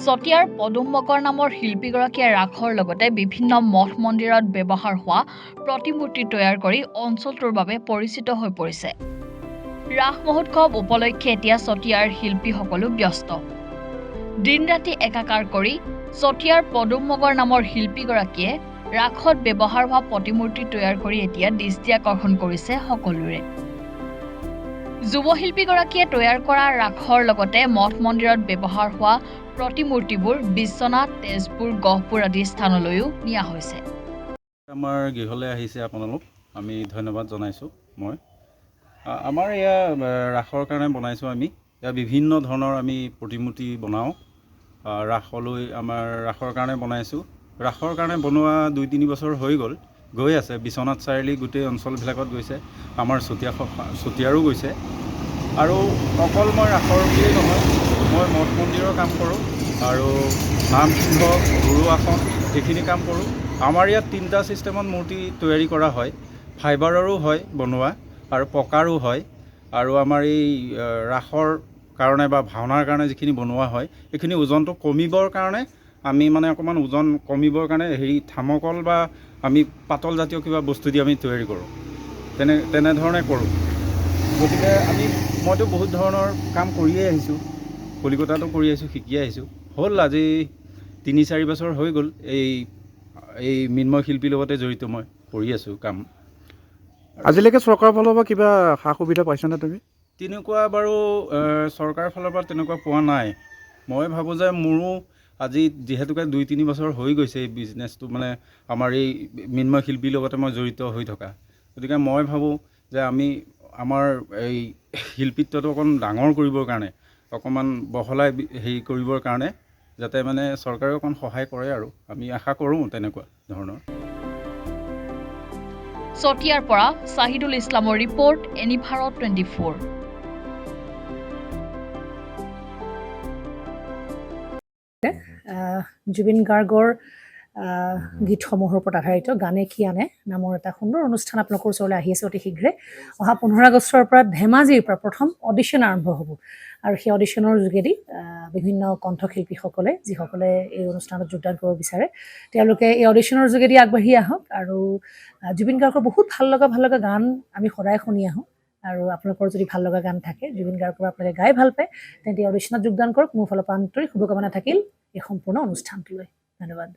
চতিয়াৰ পদুম মকৰ নামৰ শিল্পীগৰাকীয়ে ৰাসৰ লগতে বিভিন্ন মঠ মন্দিৰত ব্যৱহাৰ হোৱা প্ৰতিমূৰ্তি তৈয়াৰ কৰি অঞ্চলটোৰ বাবে পৰিচিত হৈ পৰিছে। ৰাস মহোৎসৱ উপলক্ষে এতিয়া চতিয়াৰ শিল্পীসকলো ব্যস্ত। দিন ৰাতি একাকাৰ কৰি চতিয়াৰ পদুম মকৰ নামৰ শিল্পীগৰাকীয়ে ৰাসত ব্যৱহাৰ হোৱা প্ৰতিমূৰ্তি তৈয়াৰ কৰি এতিয়া দৃষ্টি আকৰ্ষণ কৰিছে সকলোৰে। যুৱশিল্পীগৰাকীয়ে তৈয়াৰ কৰা ৰাসৰ লগতে মঠ মন্দিৰত ব্যৱহাৰ হোৱা প্ৰতিমূৰ্তিবোৰ বিশ্বনাথ, তেজপুৰ, গহপুৰ আদি স্থানলৈও নিয়া হৈছে। আমাৰ গৃহলৈ আহিছে আপোনালোক, আমি ধন্যবাদ জনাইছোঁ। আমাৰ এয়া ৰাসৰ কাৰণে বনাইছোঁ। আমি ইয়াত বিভিন্ন ধৰণৰ আমি প্ৰতিমূৰ্তি বনাওঁ। ৰাসলৈ আমাৰ ৰাসৰ কাৰণে বনাইছোঁ। ৰাসৰ কাৰণে বনোৱা 2-3 বছৰ গৈ আছে। বিশ্বনাথ চাৰিআলি গোটেই অঞ্চলবিলাকত গৈছে, আমাৰ চতিয়াৰো গৈছে। আৰু অকল মই ৰাসৰ বুলিয়েই নহয়, মই মঠ মন্দিৰৰ কাম কৰোঁ আৰু নামসিংহ, গুৰু আসন এইখিনি কাম কৰোঁ। আমাৰ ইয়াত 3টা ছিষ্টেমত মূৰ্তি তৈয়াৰী কৰা হয়। ফাইবাৰৰো হয় বনোৱা আৰু পকাৰো হয়। আৰু আমাৰ এই ৰাসৰ কাৰণে বা ভাওনাৰ কাৰণে যিখিনি বনোৱা হয়, এইখিনি ওজনটো কমিবৰ কাৰণে আমি অকণমান ওজন কমিবৰ কাৰণে থাৰ্মকল বা আমি পাতল জাতীয় কিবা বস্তু দি আমি তৈয়াৰী কৰোঁ। তেনেধৰণে কৰোঁ। গতিকে মইতো বহুত ধৰণৰ কাম কৰিয়ে আহিছোঁ, কলিকতাতো কৰি আহিছোঁ, শিকি আহিছোঁ। হ'ল আজি 3-4 বছৰ হৈ গ'ল এই মৃন্ময় শিল্পীৰ লগতে জড়িত মই কৰি আছোঁ কাম। আজিলৈকে চৰকাৰৰ ফালৰ পৰা কিবা সা সুবিধা পাইছানে তুমি? তেনেকুৱা বাৰু চৰকাৰৰ ফালৰ পৰা তেনেকুৱা পোৱা নাই। মই ভাবোঁ যে মোৰো আজি যিহেতুকে 2-3 বছৰ হৈ গৈছে এই বিজনেছটো, আমাৰ এই মৃন্ময় শিল্পীৰ লগতে মই জড়িত হৈ থকা। গতিকে মই ভাবোঁ যে আমাৰ এই শিল্পীত্বটো অকণ ডাঙৰ কৰিবৰ কাৰণে, অকণমান বহলাই কৰিবৰ কাৰণে যাতে চৰকাৰে অকণ সহায় কৰে আৰু আমি আশা কৰোঁ তেনেকুৱা ধৰণৰ। চতিয়াৰ পৰা চাহিদুল ইছলামৰ ৰিপৰ্ট, এনিভাৰত 24। জুবিন গাৰ্গৰ গীতসমূহৰ ওপৰত আধাৰিত গানে কি আনে নামৰ এটা সুন্দৰ অনুষ্ঠান আপোনালোকৰ ওচৰলৈ আহি আছে অতি শীঘ্ৰে। অহা 15 আগষ্টৰ পৰা ধেমাজিৰ পৰা প্ৰথম অডিশ্যন আৰম্ভ হ'ব আৰু সেই অডিশ্যনৰ যোগেদি বিভিন্ন কণ্ঠশিল্পীসকলে যিসকলে এই অনুষ্ঠানত যোগদান কৰিব বিচাৰে তেওঁলোকে এই অডিশ্যনৰ যোগেদি আগবাঢ়ি আহক। আৰু জুবিন গাৰ্গৰ বহুত ভাল লগা গান আমি সদায় শুনি আহোঁ। আৰু আপোনালোকৰ যদি ভাল লগা গান থাকে, জুবিন গাৰ্গৰ আপোনালোকে গাই ভাল পায়, তেন্তে অডিশ্যনত যোগদান কৰক। মোৰ ফালৰ পৰা আন্তৰিক শুভকামনা থাকিল এই সম্পূৰ্ণ অনুষ্ঠানটোলৈ। ধন্যবাদ।